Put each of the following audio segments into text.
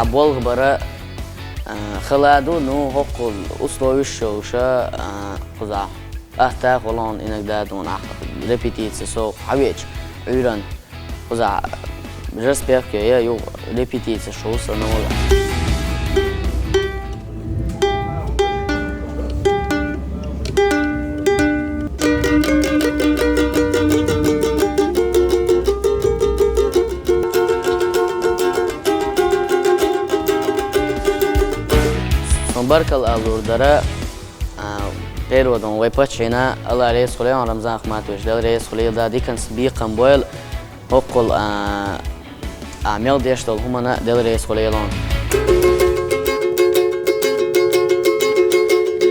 بول برا خلادو نو هقول أسلوبش وشا قزع أهتا قلون إنك دادون ريبيتيت سو حبيج عيران قزع جسبيك يا يو ريبيتيت شو سنولا برکل آلور داره غیر ودون وی پچینا الله رئیس خلیان رمضان خماتوش دل رئیس خلیل دادی کنس بی قنبویل هقول عمل دیشتل همنا دل رئیس خلیلان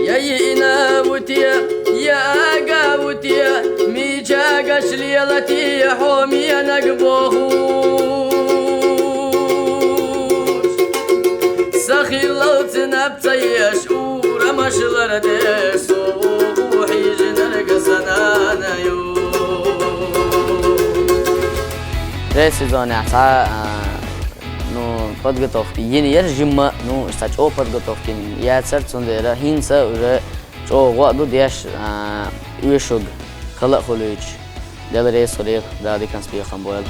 يا وتيا يا قاوتيا ميجا قشليلتي حومي نقبوه سخيلت نبتيش ورمشلر ديسو وحيجن رقصنا يو رئيس زون اعطى نو подготовки yeni yer jimma no istach o подготовки ya sert sondera hinsa ure o wadu diash uyeshug khala khuluj del reis khulil dadi kan spiya khamboel